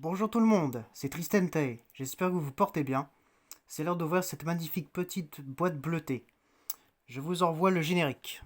Bonjour tout le monde, c'est Tristan Tay, j'espère que vous vous portez bien. C'est l'heure d'ouvrir cette magnifique petite boîte bleutée. Je vous envoie le générique.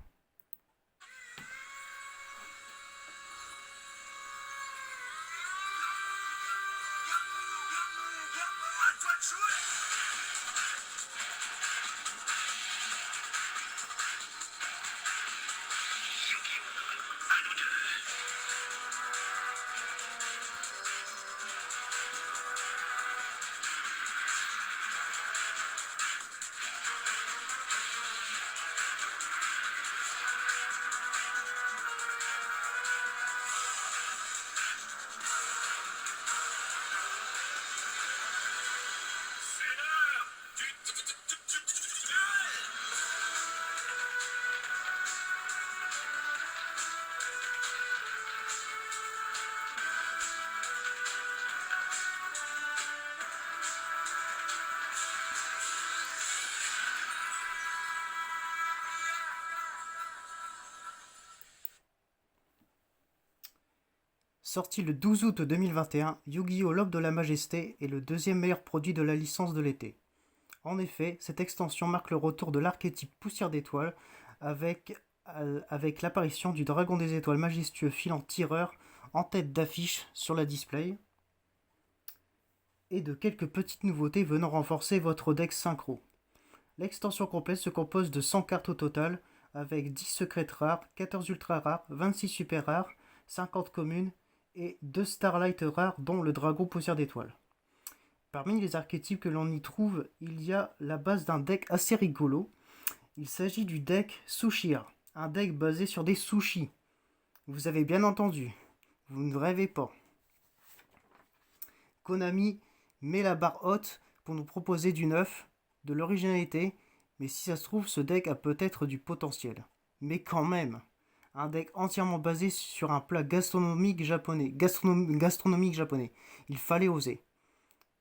Sorti le 12 août 2021, Yu-Gi-Oh! L'Aube de la Majesté est le deuxième meilleur produit de la licence de l'été. En effet, cette extension marque le retour de l'archétype Poussière d'étoiles avec l'apparition du Dragon des étoiles majestueux filant tireur en tête d'affiche sur la display et de quelques petites nouveautés venant renforcer votre deck synchro. L'extension complète se compose de 100 cartes au total, avec 10 secrètes rares, 14 ultra rares, 26 super rares, 50 communes et 2 starlight rares dont le dragon poussière d'étoiles. Parmi les archétypes que l'on y trouve, il y a la base d'un deck assez rigolo. Il s'agit du deck Sushir, un deck basé sur des sushis. Vous avez bien entendu, vous ne rêvez pas. Konami met la barre haute pour nous proposer du neuf, de l'originalité, mais si ça se trouve, ce deck a peut-être du potentiel. Mais quand même, un deck entièrement basé sur un plat gastronomique japonais. Il fallait oser.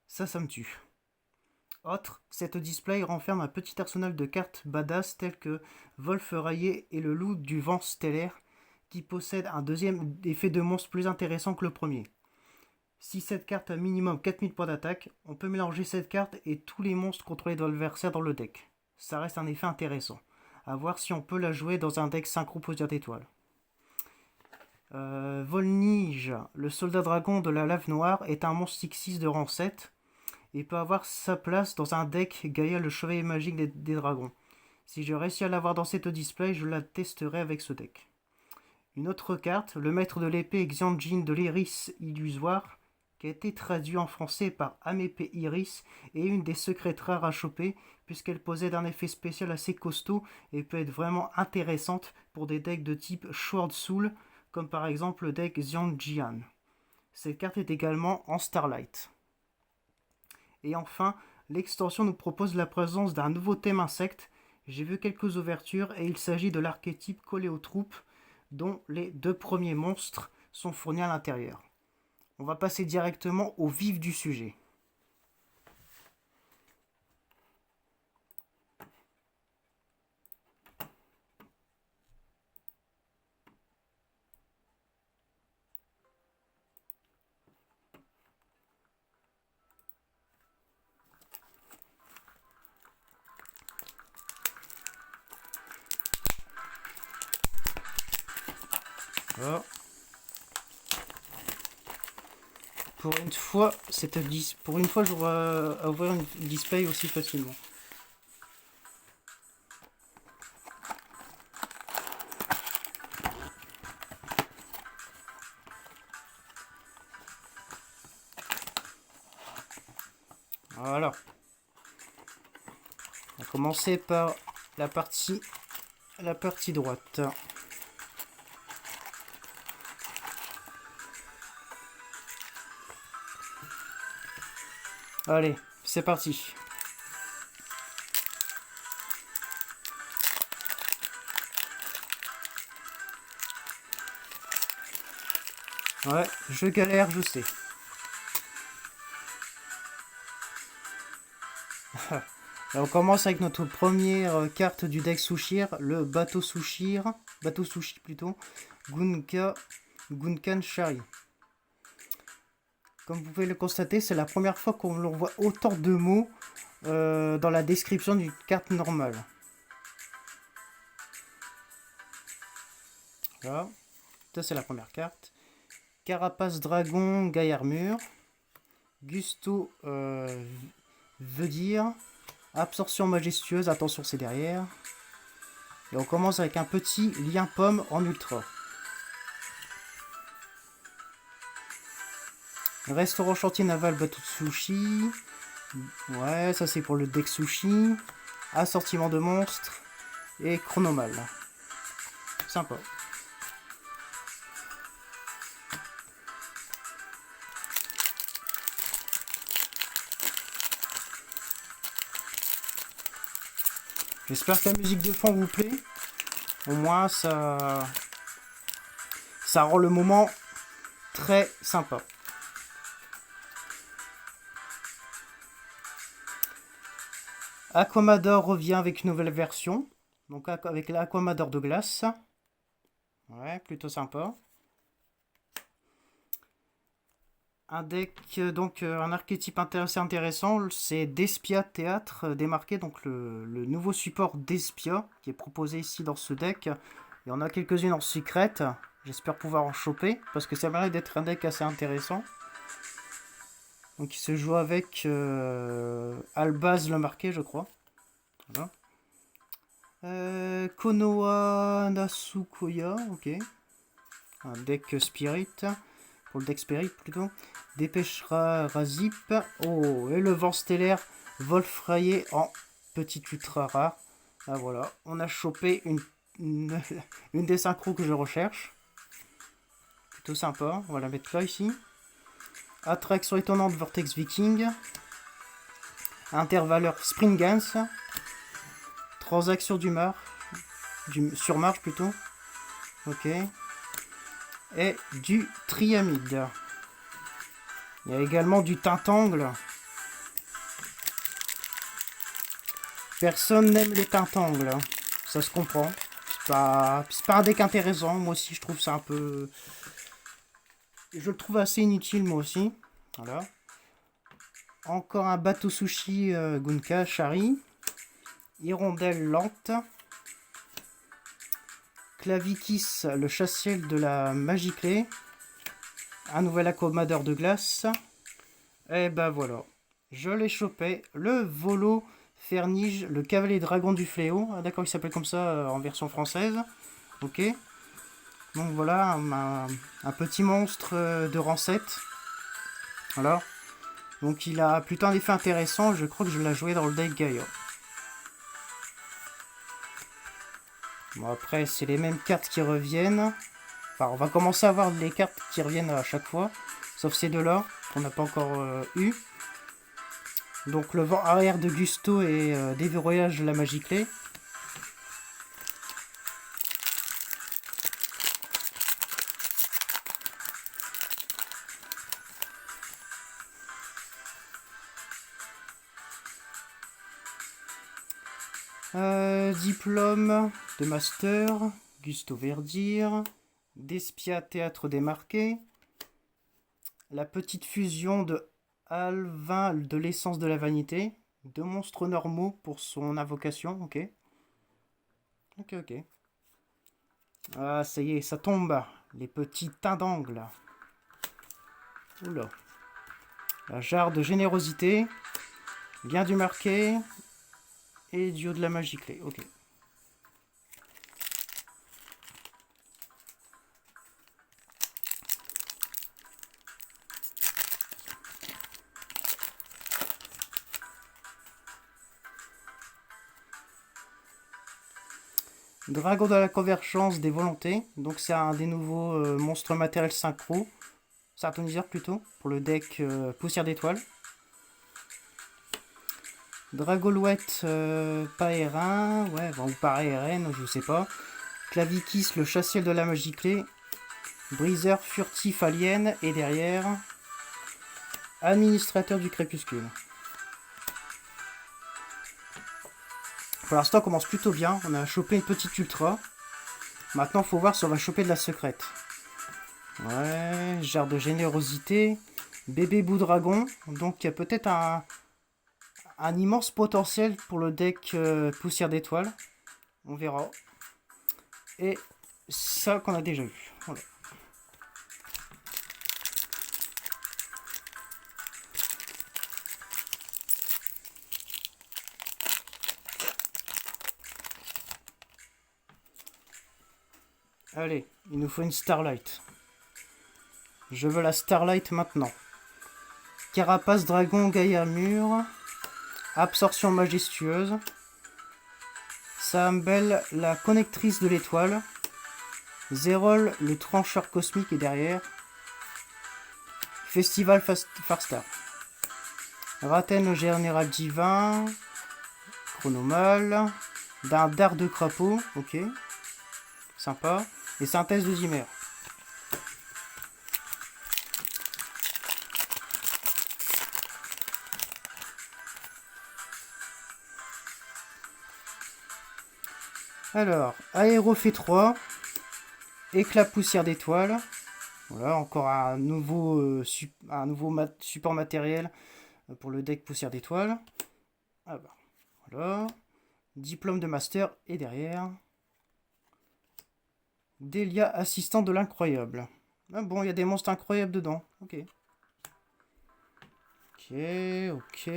Ça me tue. Autre, cette display renferme un petit arsenal de cartes badass telles que Wolf Rayé et le loup du vent stellaire, qui possède un deuxième effet de monstre plus intéressant que le premier. Si cette carte a minimum 4000 points d'attaque, on peut mélanger cette carte et tous les monstres contrôlés de l'adversaire dans le deck. Ça reste un effet intéressant. A voir si on peut la jouer dans un deck synchro Poussière d'étoiles. Volnige, le soldat dragon de la lave noire, est un monstre 6-6 de rang 7 et peut avoir sa place dans un deck Gaïa le chevalier magique des dragons. Si je réussis à l'avoir dans cette display, je la testerai avec ce deck. Une autre carte, le maître de l'épée Xianjin de l'Iris illusoire, qui a été traduit en français par Amépée Iris, est une des secrètes rares à choper, puisqu'elle possède un effet spécial assez costaud et peut être vraiment intéressante pour des decks de type Sword Soul, comme par exemple le deck Xianjian. Cette carte est également en Starlight. Et enfin, l'extension nous propose la présence d'un nouveau thème insecte. J'ai vu quelques ouvertures et il s'agit de l'archétype collé aux troupes, dont les 2 premiers monstres sont fournis à l'intérieur. On va passer directement au vif du sujet. Alors, pour une fois, j'aurai à ouvrir une display aussi facilement. Voilà. On va commencer par la partie droite. Allez, c'est parti. Ouais, je galère, je sais. Là, on commence avec notre première carte du deck Sushir, le bateau Sushi plutôt, Gunkan Shari. Comme vous pouvez le constater, c'est la première fois qu'on voit autant de mots dans la description d'une carte normale. Voilà. Ça, c'est la première carte. Carapace dragon, gaillard mur. Gusto veut dire absorption majestueuse, attention c'est derrière. Et on commence avec un petit lien pomme en ultra. Restaurant chantier naval bateau de sushi. Ouais, ça c'est pour le deck sushi. Assortiment de monstres. Et chronomal. Sympa. J'espère que la musique de fond vous plaît. Au moins, ça rend le moment très sympa. Aquamador revient avec une nouvelle version. Donc avec l'Aquamador de glace. Ouais, plutôt sympa. Un deck, donc un archétype assez intéressant, c'est Despia Théâtre démarqué, donc le nouveau support Despia qui est proposé ici dans ce deck. Il y en a quelques-unes en secrète, j'espère pouvoir en choper, parce que ça mérite d'être un deck assez intéressant. Donc il se joue avec Albaz le marqué, je crois. Voilà. Konoha Nasukoya, ok. Un deck Spirit. Pour le deck Spirit plutôt. Dépêchera Razip. Oh, et le vent stellaire Wolfrayer en petit ultra rare. Ah voilà, on a chopé une des synchros que je recherche. Plutôt sympa, on va la mettre là ici. Attraction étonnante Vortex Viking. Intervaleur Springans. Transaction sur marche plutôt. Ok. Et du Triamide. Il y a également du Tintangle. Personne n'aime les Tintangles. Ça se comprend. C'est pas un deck intéressant. Moi aussi, je trouve ça un peu... Je le trouve assez inutile, moi aussi. Voilà. Encore un bateau sushi Gunka Shari. Hirondelle lente. Clavikis, le chassiel de la magie clé. Un nouvel accommodateur de glace. Et ben voilà. Je l'ai chopé. Le Volo Fernige, le cavalier dragon du fléau. Ah, d'accord, il s'appelle comme ça en version française. Ok. Donc voilà, un petit monstre de rang 7. Voilà. Donc il a plutôt un effet intéressant. Je crois que je l'ai joué dans le deck Gaia. Bon, après, c'est les mêmes cartes qui reviennent. Enfin, on va commencer à avoir les cartes qui reviennent à chaque fois. Sauf ces deux-là, qu'on n'a pas encore eu. Donc, le vent arrière de Gusto et déverrouillage de la magie clé. Diplôme de master, Gusto Verdir, Despia Théâtre démarqué, la petite fusion de Alvin de l'essence de la vanité, deux monstres normaux pour son invocation, ok. Ok. Ah, ça y est, ça tombe, les petits teints d'angle. Oula. La jarre de générosité, bien du marqué, et duo de la magie clé, ok. Dragon de la convergence des volontés. Donc c'est un des nouveaux monstres matériels synchro. Sartoniseur plutôt. Pour le deck poussière d'étoiles. Dragolouette Paérin. Ouais, bon, ou Paéren, je sais pas. Clavikis, le chassiel de la magie clé. Briseur furtif alien. Et derrière... Administrateur du crépuscule. Pour l'instant, on commence plutôt bien. On a chopé une petite ultra. Maintenant, il faut voir si on va choper de la secrète. Ouais, jarre de générosité. Bébé bout dragon. Donc il y a peut-être un immense potentiel pour le deck poussière d'étoiles. On verra. Et ça qu'on a déjà eu. Voilà. Allez, il nous faut une Starlight. Je veux la Starlight maintenant. Carapace dragon Gaïa mur. Absorption majestueuse. Saambel, la connectrice de l'étoile. Zerol, le trancheur cosmique est derrière. Festival Farstar. Raten, le général divin. Chronomal. D'un dard de crapaud. Ok. Sympa. Et synthèse de Zimmer. Alors, Aérofait 3. Éclat poussière d'étoile. Voilà, encore un nouveau support matériel pour le deck poussière d'étoile. Ah bah, voilà. Diplôme de master et derrière. Delia, assistant de l'incroyable. Ah bon, il y a des monstres incroyables dedans. Ok. Ok.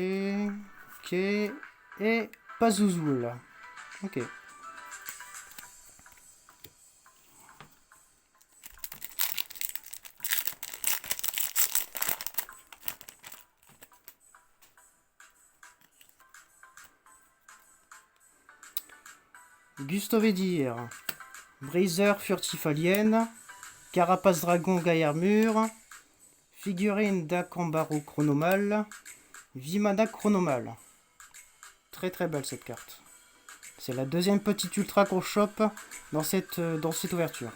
Et Pazouzoul. Ok. Gustovedir. Briseur furtif alien. Carapace dragon gaillard mur. Figurine d'Akambaro chronomal. Vimana chronomal. Très très belle cette carte. C'est la deuxième petite ultra qu'on chope dans cette ouverture.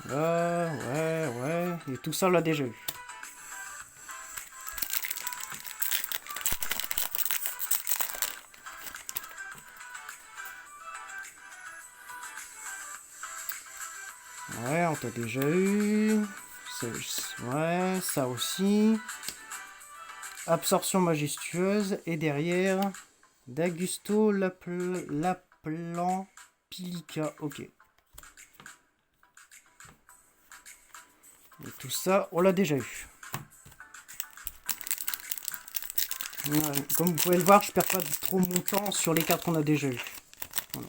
Ouais. Et tout ça on l'a déjà eu. Ouais, on t'a déjà eu. Ouais, ça aussi. Absorption majestueuse. Et derrière, D'Agusto Laplan Pilica. Ok. Et tout ça, on l'a déjà eu. Ouais, comme vous pouvez le voir, je perds pas trop mon temps sur les cartes qu'on a déjà eues. Voilà.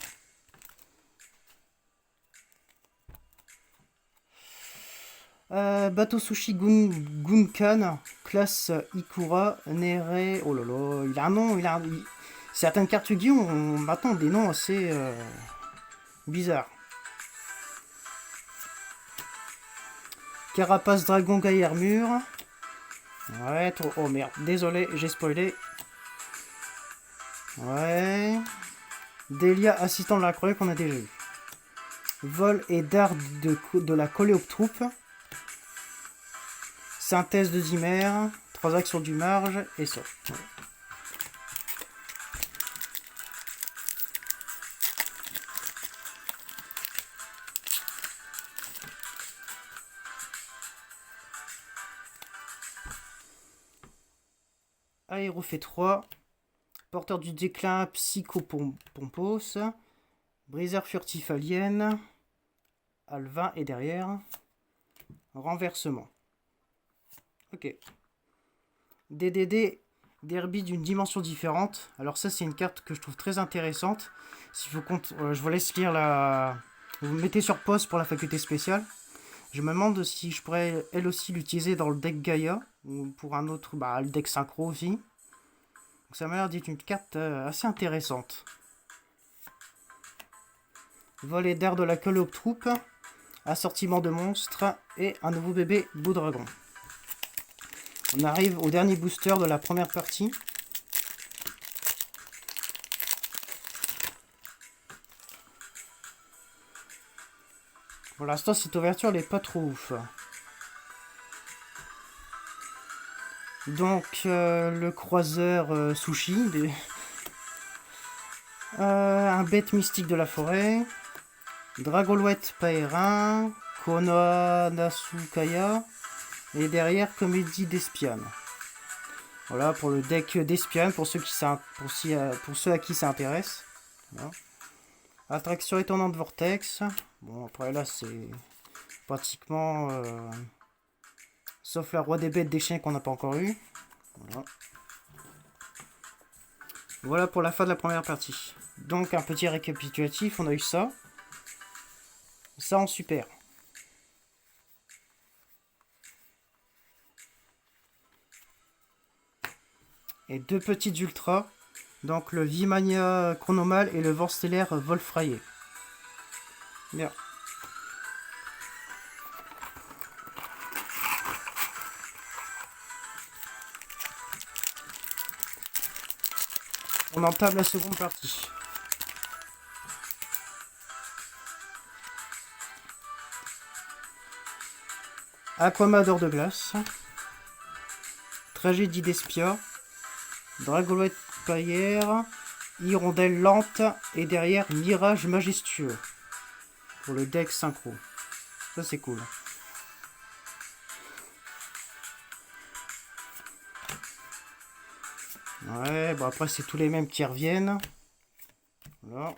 Bateau Sushi Gunkan, classe Ikura, Nere. Oh là là, il a un nom, certaines cartes Yu-Gi-Oh! Ont maintenant des noms assez bizarres. Carapace Dragon Gaillard Mur. Ouais, trop. Oh merde, désolé, j'ai spoilé. Ouais. Delia, assistant de la croix qu'on a déjà eu. Vol et dard de la Coléoptroupe. Synthèse de Zimmer. 3 actions du marge et ça. Ouais. Aérofait 3. Porteur du déclin Psychopompos. Briseur furtif alien. Alvin est derrière. Renversement. Ok. DDD, derby d'une dimension différente. Alors ça c'est une carte que je trouve très intéressante. Si vous je vous laisse lire la... Vous me mettez sur pause pour la faculté spéciale. Je me demande si je pourrais elle aussi l'utiliser dans le deck Gaïa. Ou pour un autre, le deck synchro aussi. Donc ça m'a l'air d'être une carte assez intéressante. Volet d'air de la Coléoptroupe. Assortiment de monstres. Et un nouveau bébé bout dragon. On arrive au dernier booster de la première partie. Pour l'instant, cette ouverture n'est pas trop ouf. Donc, le croiseur sushi. Un bête mystique de la forêt. Dragolouette Paerin. Konoha Nasukaya. Et derrière, Comédie d'Espiane. Voilà, pour le deck d'Espiane, pour ceux à qui ça intéresse. Voilà. Attraction étonnante Vortex. Bon, après là, c'est pratiquement... sauf la roi des bêtes des chiens qu'on n'a pas encore eu. Voilà. Voilà pour la fin de la première partie. Donc, un petit récapitulatif, on a eu ça. Ça en super. Et deux petites ultras. Donc le Vimania Chronomal et le vent stellaire Volfrayer. Bien. On entame la seconde partie. Aquamador de glace. Tragédie d'Espia. Dragolouette paillère. Hirondelle lente. Et derrière, Mirage majestueux. Pour le deck synchro. Ça c'est cool. Ouais, bon après c'est tous les mêmes qui reviennent. Voilà.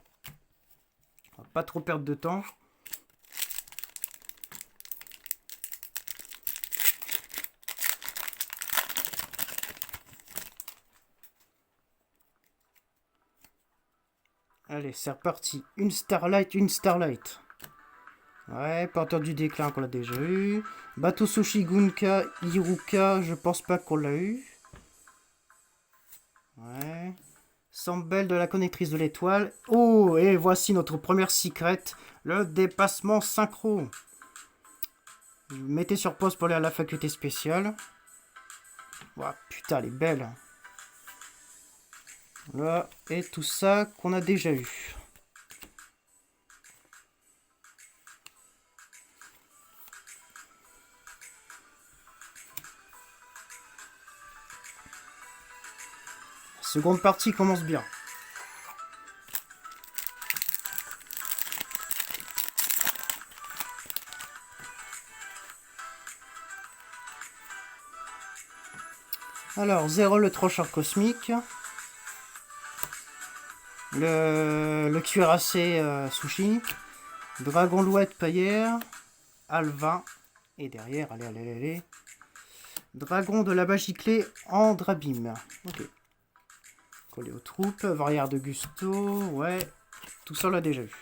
On va pas trop perdre de temps. Allez, c'est reparti. Une Starlight, une Starlight. Ouais, porteur du déclin qu'on l'a déjà eu. Bateau Sushi Gunka, Iruka, je pense pas qu'on l'a eu. Ouais. Sambel de la connectrice de l'étoile. Oh, et voici notre première secret, le dépassement synchro. Mettez sur pause pour aller à la faculté spéciale. Ouah, putain, elle est belle. Là, et tout ça qu'on a déjà eu. Seconde partie commence bien. Alors, Zéro le trocheur cosmique. Le cuirassé sushi. Dragon louette paillère. Alvin. Et derrière, allez. Dragon de la magie clé en Drabim. Ok. Collé aux troupes. Varière de Gusto. Ouais. Tout ça, on l'a déjà vu.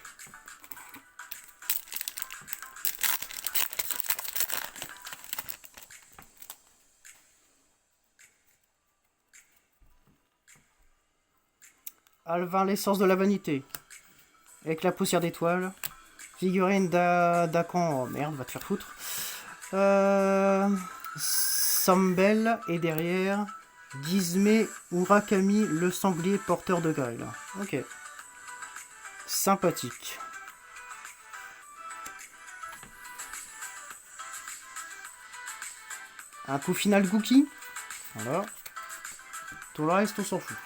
Alvin, l'essence de la vanité. Avec la poussière d'étoile. Figurine d'Akan. Oh merde, va te faire foutre. Sambel. Et derrière, Gizme Urakami, le sanglier porteur de grêle. Ok. Sympathique. Un coup final Gookie. Voilà. Tout le reste, on s'en fout.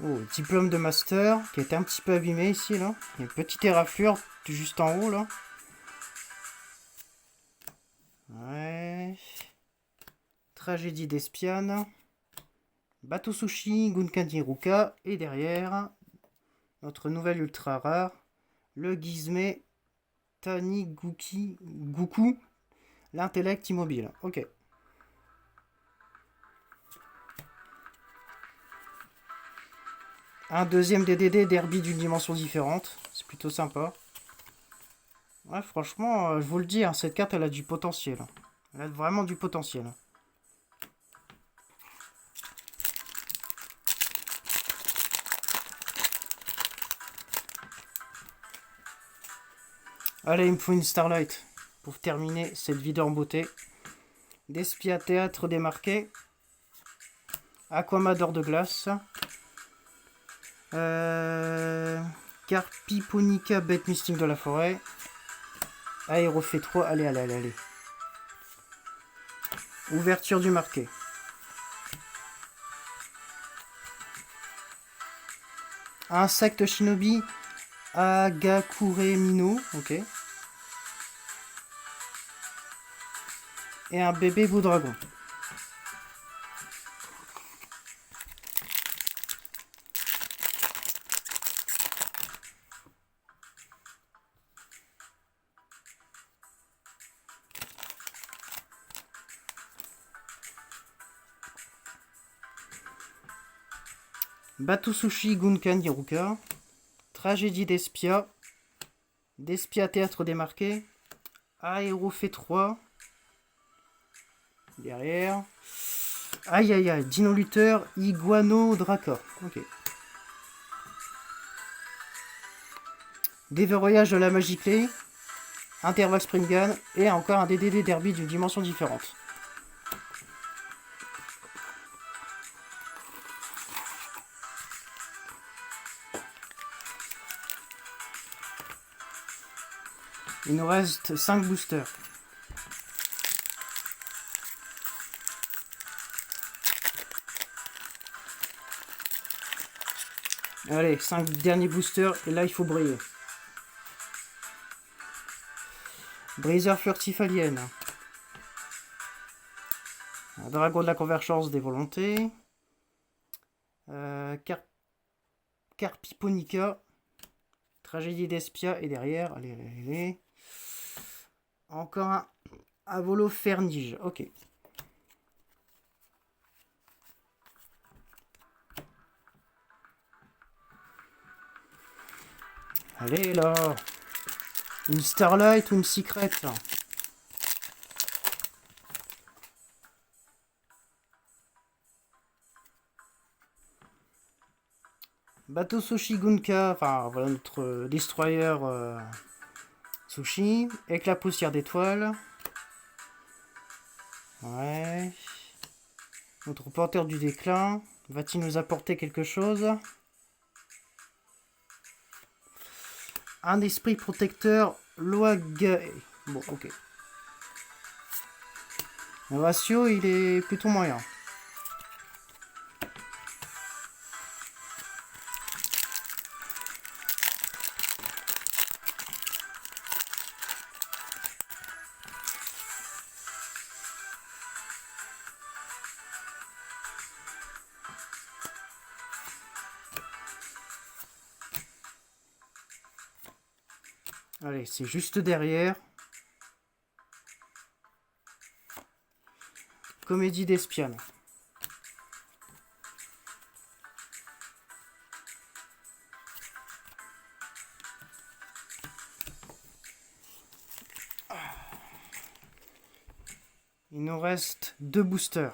Oh, diplôme de master qui est un petit peu abîmé ici là. Il y a une petite éraflure juste en haut là. Ouais. Tragédie d'Espiane. Bateau Sushi, Gunkan Ruka. Et derrière, notre nouvelle ultra rare, le Gizme Goku, l'intellect immobile. Ok. Un deuxième DDD derby d'une dimension différente. C'est plutôt sympa. Ouais, franchement, je vous le dis, hein, cette carte, elle a du potentiel. Elle a vraiment du potentiel. Allez, il me faut une Starlight pour terminer cette vidéo en beauté. Despia Théâtre démarqué. Aquamador de glace. Carpiponica, bête mystique de la forêt. Aérofait 3, allez. Ouverture du marqué. Insecte shinobi Agakure Mino, ok. Et un bébé bout dragon. Batusushi Gunkan Hiruka. Tragédie d'Espia. D'Espia Théâtre démarqué. Aérofait 3. Derrière. Aïe aïe aïe. Dino Luther Iguano Draka. Ok. Déverrouillage de la magie clé. Interval Springan. Et encore un DDD Derby d'une dimension différente. Il nous reste 5 boosters. Allez, 5 derniers boosters, et là il faut briller. Briseur furtif alien. Un dragon de la convergence des volontés. Carpiponica. Tragédie d'Espia, et derrière, allez. Encore un Avolo Fernige, ok. Allez là. Une Starlight ou une Secret. Bateau Sushi Gunka, enfin voilà notre destroyer sushi, avec la poussière d'étoiles. Ouais. Notre porteur du déclin, va-t-il nous apporter quelque chose? Un esprit protecteur, Loagae. Bon, ok. Le ratio, il est plutôt moyen. Allez, c'est juste derrière. Comédie d'espionne. Il nous reste 2 boosters.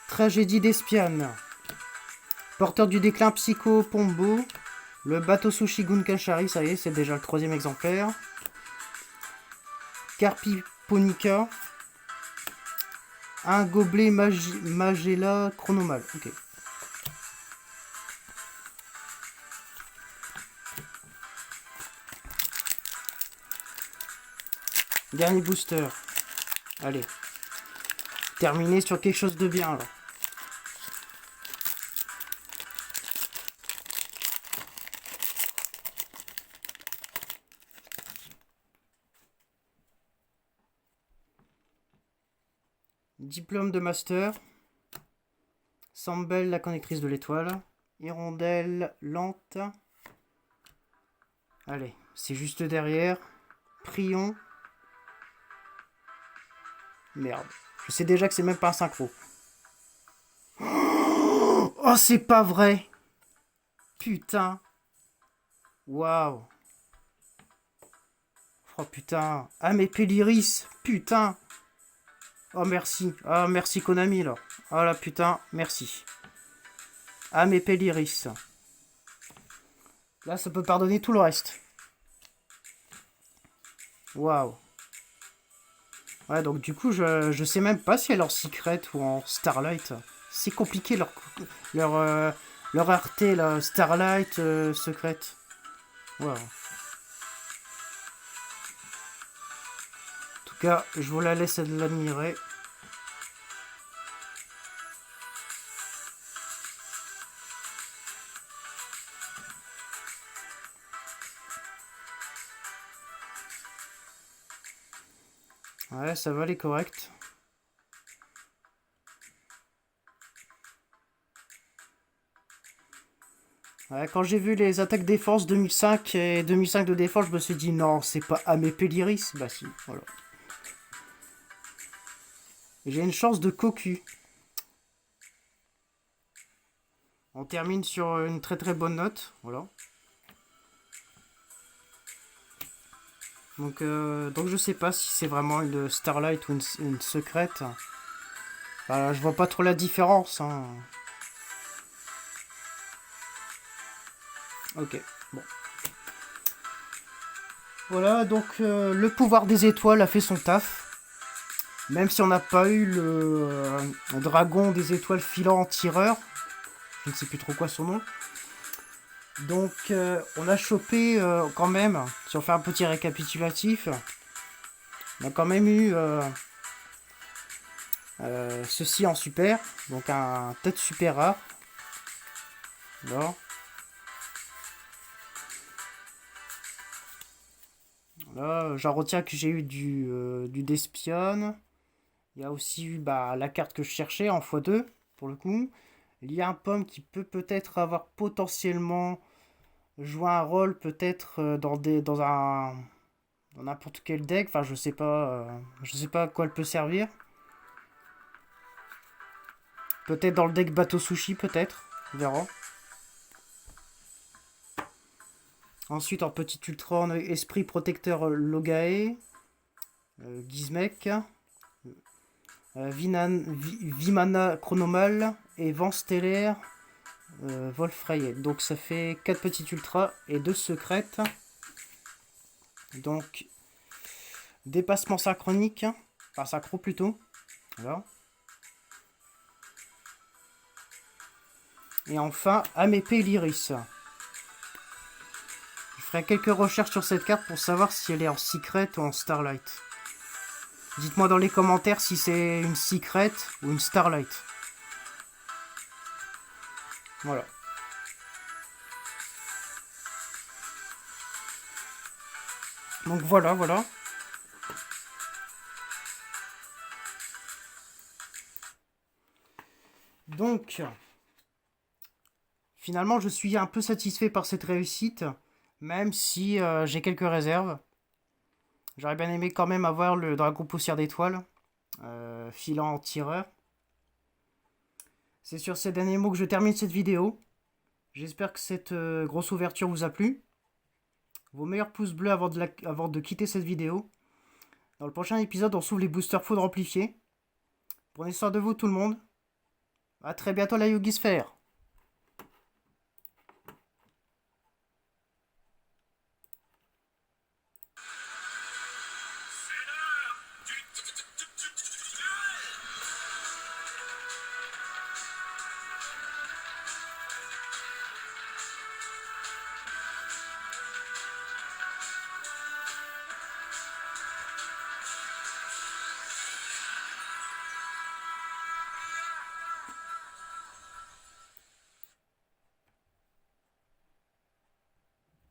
Tragédie d'Espiane. Porteur du déclin Psycho Pombo. Le bateau Sushi Gunkanshari, ça y est, c'est déjà le 3e exemplaire. Carpiponica. Un gobelet Magella Chronomal. Ok. Dernier booster. Allez. Terminer sur quelque chose de bien là. Diplôme de master. Sambel, la connectrice de l'étoile. Hirondelle lente. Allez, c'est juste derrière. Prion. Merde. Je sais déjà que c'est même pas un synchro. Oh, c'est pas vrai. Putain. Waouh. Oh putain. Ah mais Péliris. Putain. Oh merci. Ah merci Konami là. Oh là putain. Merci. Ah mais Péliris. Là ça peut pardonner tout le reste. Waouh. Ouais, donc du coup, je sais même pas si elle est en Secret ou en Starlight. C'est compliqué leur rareté, là. Starlight, Secret. Voilà. En tout cas, je vous la laisse l'admirer. Ouais, ça va, elle est correcte. Ouais, quand j'ai vu les attaques défense 2005 et 2005 de défense, je me suis dit non, c'est pas Amépé l'Iris. Bah si, voilà. J'ai une chance de cocu. On termine sur une très très bonne note, voilà. Donc je sais pas si c'est vraiment une Starlight ou une secrète. Bah, je vois pas trop la différence. Hein. Ok, bon. Voilà, donc le pouvoir des étoiles a fait son taf. Même si on n'a pas eu le dragon des étoiles filant en tireur. Je ne sais plus trop quoi son nom. Donc on a chopé quand même, si on fait un petit récapitulatif, on a quand même eu ceci en super, donc un tête super rare. Alors, là, j'en retiens que j'ai eu du Despion. Il y a aussi eu bah, la carte que je cherchais en x2 pour le coup. Il y a un pomme qui peut peut-être avoir potentiellement joué un rôle peut-être dans n'importe quel deck. Enfin, je sais pas à quoi elle peut servir. Peut-être dans le deck bateau sushi, peut-être. On verra. Ensuite, en petit ultra, on a esprit protecteur Logae, Gizmek, Vimana Chronomal et Vent Stellaire Volfrayet. Donc ça fait 4 petites ultras et 2 secrètes. Donc dépassement synchronique, enfin synchro plutôt. Voilà. Et enfin, Amépé l'Iris. Je ferai quelques recherches sur cette carte pour savoir si elle est en secret ou en starlight. Dites-moi dans les commentaires si c'est une secret ou une starlight. Voilà. Donc voilà, voilà. Donc, finalement, je suis un peu satisfait par cette réussite, même si j'ai quelques réserves. J'aurais bien aimé quand même avoir le dragon poussière d'étoiles, filant en tireur. C'est sur ces derniers mots que je termine cette vidéo. J'espère que cette grosse ouverture vous a plu. Vos meilleurs pouces bleus avant de quitter cette vidéo. Dans le prochain épisode, on s'ouvre les boosters foudre amplifiés. Prenez soin de vous tout le monde. A très bientôt la Yogisphère.